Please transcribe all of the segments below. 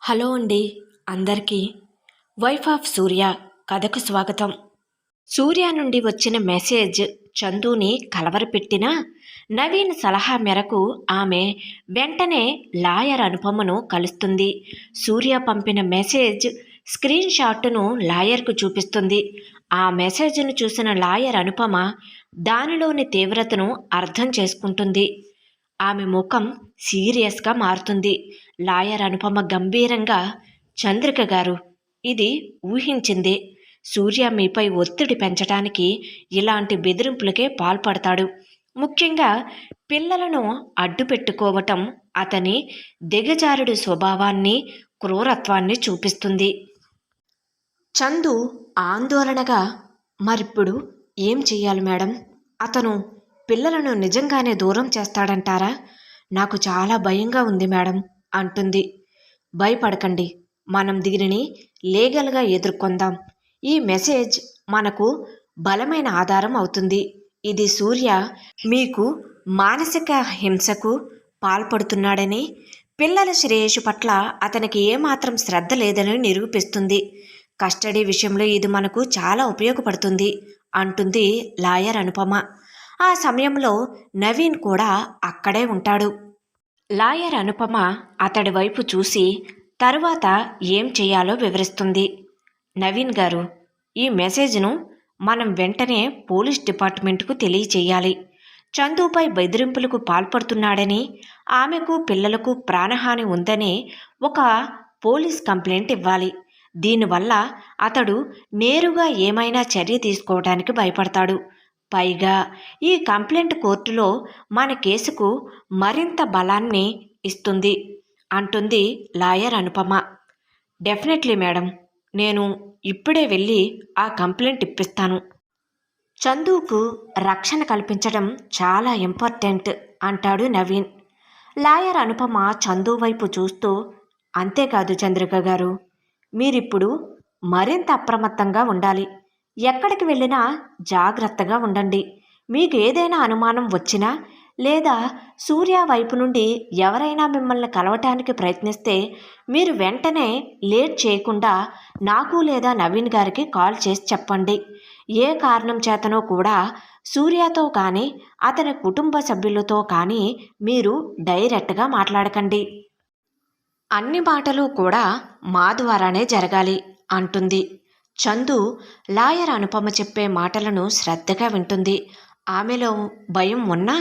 Hello అండి అందరికీ. Wife of సూర్య కథకు స్వాగతం. సూర్య నుండి వచ్చిన మెసేజ్ చందుని కలవరపెట్టినా నవీన్ సలహా మేరకు ఆమె వెంటనే లాయర్ అనుపమను కలుస్తుంది. సూర్య పంపిన మెసేజ్ స్క్రీన్ షాట్ను లాయర్కు చూపిస్తుంది. ఆ మెసేజ్ను చూసిన లాయర్ అనుపమ దానిలోని తీవ్రతను అర్థం చేసుకుంటుంది. ఆమె ముఖం సీరియస్గా మారుతుంది. లాయర్ అనుపమ గంభీరంగా, చంద్రిక గారు, ఇది ఊహించిందే. సూర్య మీపై ఒత్తిడి పెంచడానికి ఇలాంటి బెదిరింపులకే పాల్పడతాడు. ముఖ్యంగా పిల్లలను అడ్డు పెట్టుకోవటం అతని దిగజారుడు స్వభావాన్ని, క్రూరత్వాన్ని చూపిస్తుంది. చందు ఆందోళనగా, మరిప్పుడు ఏం చెయ్యాలి మేడం? అతను పిల్లలను నిజంగానే దూరం చేస్తాడంటారా? నాకు చాలా భయంగా ఉంది మేడం అంటుంది. భయపడకండి, మనం దీనిని లీగల్గా ఎదుర్కొందాం. ఈ మెసేజ్ మనకు బలమైన ఆధారం అవుతుంది. ఇది సూర్య మీకు మానసిక హింసకు పాల్పడుతున్నాడని, పిల్లల శ్రేయస్సు పట్ల అతనికి ఏమాత్రం శ్రద్ధ లేదని నిరూపిస్తుంది. కస్టడీ విషయంలో ఇది మనకు చాలా ఉపయోగపడుతుంది అంటుంది లాయర్ అనుపమ. ఆ సమయంలో నవీన్ కూడా అక్కడే ఉంటాడు. లాయర్ అనుపమ అతడి వైపు చూసి తరువాత ఏం చేయాలో వివరిస్తుంది. నవీన్ గారు, ఈ మెసేజ్ను మనం వెంటనే పోలీస్ డిపార్ట్మెంట్కు తెలియచేయాలి. చందుపై బెదిరింపులకు పాల్పడుతున్నాడని, ఆమెకు పిల్లలకు ప్రాణహాని ఉందని ఒక పోలీస్ కంప్లైంట్ ఇవ్వాలి. దీనివల్ల అతడు నేరుగా ఏమైనా చర్య తీసుకోవడానికి భయపడతాడు. పైగా ఈ కంప్లైంట్ కోర్టులో మన కేసుకు మరింత బలాన్ని ఇస్తుంది అంటుంది లాయర్ అనుపమ. డెఫినెట్లీ మేడం, నేను ఇప్పుడే వెళ్ళి ఆ కంప్లైంట్ ఇప్పిస్తాను. చందుకు రక్షణ కల్పించడం చాలా ఇంపార్టెంట్ అంటాడు నవీన్. లాయర్ అనుపమ చందు వైపు చూస్తూ, అంతేకాదు చంద్రిక గారు, మీరిప్పుడు మరింత అప్రమత్తంగా ఉండాలి. ఎక్కడికి వెళ్ళినా జాగ్రత్తగా ఉండండి. మీకు ఏదైనా అనుమానం వచ్చినా లేదా సూర్య వైపు నుండి ఎవరైనా మిమ్మల్ని కలవటానికి ప్రయత్నిస్తే మీరు వెంటనే లేట్ చేయకుండా నాకు లేదా నవీన్ గారికి కాల్ చేసి చెప్పండి. ఏ కారణం చేతనో కూడా సూర్యతో కానీ అతని కుటుంబ సభ్యులతో కానీ మీరు డైరెక్ట్గా మాట్లాడకండి. అన్ని మాటలు కూడా మా ద్వారానే జరగాలి అంటుంది. చందు లాయర్ అనుపమ చెప్పే మాటలను శ్రద్ధగా వింటుంది. ఆమెలో భయం ఉన్నా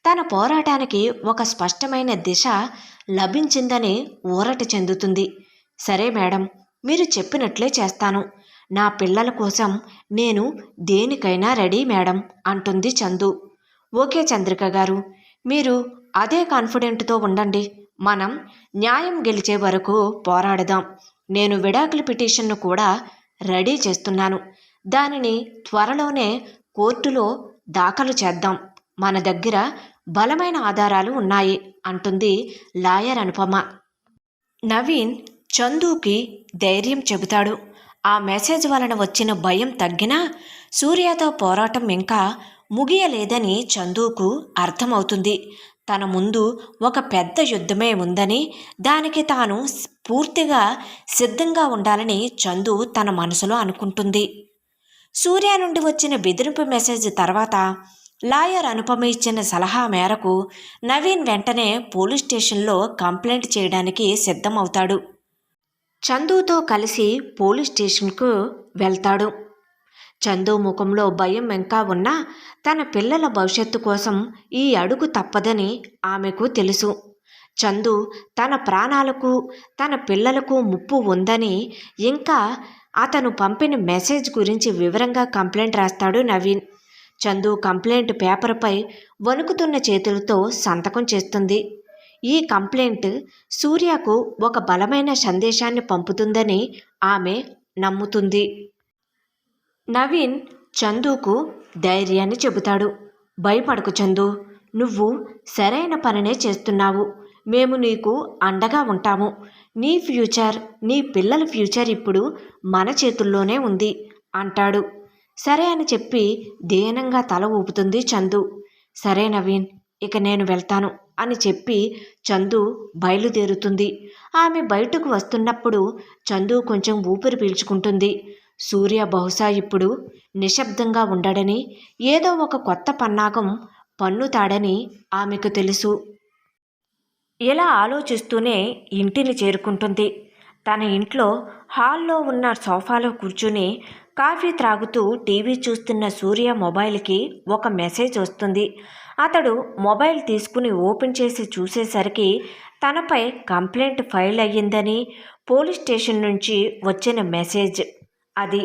తన పోరాటానికి ఒక స్పష్టమైన దిశ లభించిందని ఊరట చెందుతుంది. సరే మేడం, మీరు చెప్పినట్లే చేస్తాను. నా పిల్లల కోసం నేను దేనికైనా రెడీ మేడం అంటుంది చందు. ఓకే చంద్రిక గారు, మీరు అదే కాన్ఫిడెంట్తో ఉండండి. మనం న్యాయం గెలిచే వరకు పోరాడదాం. నేను విడాకుల పిటిషన్ను కూడా రెడీ చేస్తున్నాను. దానిని త్వరలోనే కోర్టులో దాఖలు చేద్దాం. మన దగ్గర బలమైన ఆధారాలు ఉన్నాయి అంటుంది లాయర్ అనుపమ. నవీన్ చందుకి ధైర్యం చెబుతాడు. ఆ మెసేజ్ వలన వచ్చిన భయం తగ్గినా సూర్యతో పోరాటం ఇంకా ముగియలేదని చందుకు అర్థమవుతుంది. తన ముందు ఒక పెద్ద యుద్ధమే ఉందని, దానికి తాను పూర్తిగా సిద్ధంగా ఉండాలని చందు తన మనసులో అనుకుంటుంది. సూర్య నుండి వచ్చిన బెదిరింపు మెసేజ్ తర్వాత లాయర్ అనుపమ ఇచ్చిన సలహా మేరకు నవీన్ వెంటనే పోలీస్ స్టేషన్లో కంప్లైంట్ చేయడానికి సిద్ధమవుతాడు. చందుతో కలిసి పోలీస్ స్టేషన్కు వెళ్తాడు. చందు ముఖంలో భయం ఇంకా ఉన్నా తన పిల్లల భవిష్యత్తు కోసం ఈ అడుగు తప్పదని ఆమెకు తెలుసు. చందు తన ప్రాణాలకు తన పిల్లలకు ముప్పు ఉందని, ఇంకా అతను పంపిన మెసేజ్ గురించి వివరంగా కంప్లైంట్ రాస్తాడు నవీన్. చందు కంప్లైంట్ పేపర్పై వణుకుతున్న చేతులతో సంతకం చేస్తుంది. ఈ కంప్లైంట్ సూర్యకు ఒక బలమైన సందేశాన్ని పంపుతుందని ఆమె నమ్ముతుంది. నవీన్ చందుకు ధైర్యాన్ని చెబుతాడు. భయపడకు చందు, నువ్వు సరైన పనినే చేస్తున్నావు. మేము నీకు అండగా ఉంటాము. నీ ఫ్యూచర్, నీ పిల్లల ఫ్యూచర్ ఇప్పుడు మన చేతుల్లోనే ఉంది అంటాడు. సరే అని చెప్పి దీనంగా తల ఊపుతుంది చందు. సరే నవీన్, ఇక నేను వెళ్తాను. అని చెప్పి చందు బయలుదేరుతుంది. ఆమె బయటకు వస్తున్నప్పుడు చందు కొంచెం ఊపిరి పీల్చుకుంటుంది. సూర్య బహుశా ఇప్పుడు నిశ్శబ్దంగా ఉండడని, ఏదో ఒక కొత్త పన్నాగం పన్నుతాడని ఆమెకు తెలుసు. ఇలా ఆలోచిస్తూనే ఇంటిని చేరుకుంటుంది. తన ఇంట్లో హాల్లో ఉన్న సోఫాలో కూర్చుని కాఫీ త్రాగుతూ టీవీ చూస్తున్న సూర్య మొబైల్కి ఒక మెసేజ్ వస్తుంది. అతడు మొబైల్ తీసుకుని ఓపెన్ చేసి చూసేసరికి తనపై కంప్లైంట్ ఫైల్ అయ్యిందని పోలీస్ స్టేషన్ నుంచి వచ్చిన మెసేజ్ అది.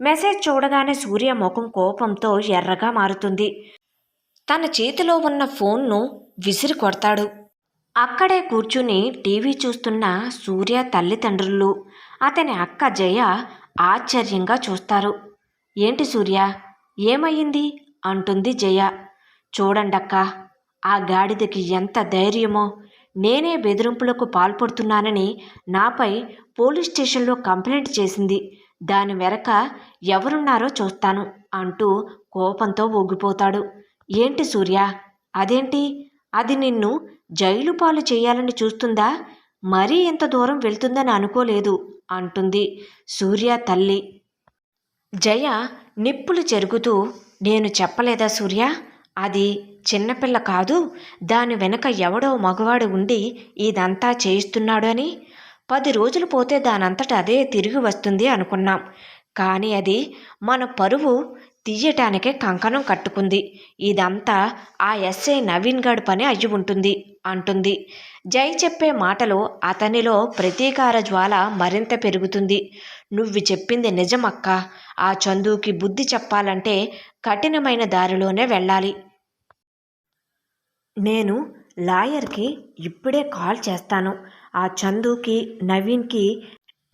మెసేజ్ చూడగానే సూర్య ముఖం కోపంతో ఎర్రగా మారుతుంది. తన చేతిలో ఉన్న ఫోన్ను విసిరి కొడతాడు. అక్కడే కూర్చుని టీవీ చూస్తున్న సూర్య తల్లిదండ్రులు, అతని అక్క జయ ఆశ్చర్యంగా చూస్తారు. ఏంటి సూర్య, ఏమయ్యింది అంటుంది జయ. చూడండక్క, ఆ గాడిదకి ఎంత ధైర్యమో, నేనే బెదిరింపులకు పాల్పడుతున్నానని నాపై పోలీస్ స్టేషన్లో కంప్లైంట్ చేసింది. దాని వెనక ఎవరున్నారో చూస్తాను అంటూ కోపంతో ఊగిపోతాడు. ఏంటి సూర్య, అదేంటి, అది నిన్ను జైలు పాలు చేయాలని చూస్తుందా? మరీ ఇంత దూరం వెళ్తుందని అనుకోలేదు అంటుంది సూర్య తల్లి. జయ నిప్పులు చెరుగుతూ, నేను చెప్పలేదా సూర్య, అది చిన్నపిల్ల కాదు, దాని వెనక ఎవడో మగవాడు ఉండి ఇదంతా చేయిస్తున్నాడు అని. 10 రోజులు పోతే దానంతట అదే తిరిగి వస్తుంది అనుకున్నాం. కానీ అది మన పరువు తీయటానికే కంకణం కట్టుకుంది. ఇదంతా ఆ ఎస్ఐ నవీన్ గడ్ పని అయ్యి ఉంటుంది అంటుంది. జై చెప్పే మాటలో అతనిలో ప్రతీకార జ్వాల మరింత పెరుగుతుంది. నువ్వు చెప్పింది నిజమక్క. ఆ చందుకి బుద్ధి చెప్పాలంటే కఠినమైన దారిలోనే వెళ్ళాలి. నేను లాయర్కి ఇప్పుడే కాల్ చేస్తాను. ఆ చందుకి నవీన్కి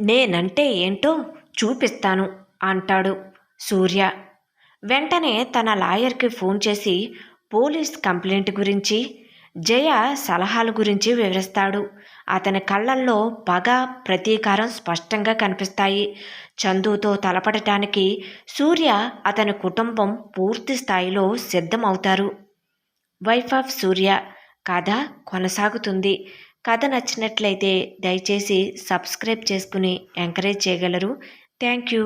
నేనంటే ఏంటో చూపిస్తాను అంటాడు సూర్య. వెంటనే తన లాయర్కి ఫోన్ చేసి పోలీస్ కంప్లైంట్ గురించి, జయ సలహాల గురించి వివరిస్తాడు. అతని కళ్ళల్లో పగ, ప్రతీకారం స్పష్టంగా కనిపిస్తాయి. చందుతో తలపడటానికి సూర్య, అతని కుటుంబం పూర్తి స్థాయిలో సిద్ధమవుతారు. వైఫ్ ఆఫ్ సూర్య కథ కొనసాగుతుంది. కథ నచ్చినట్లయితే దయచేసి సబ్స్క్రైబ్ చేసుకుని ఎంకరేజ్ చేయగలరు. Thank you.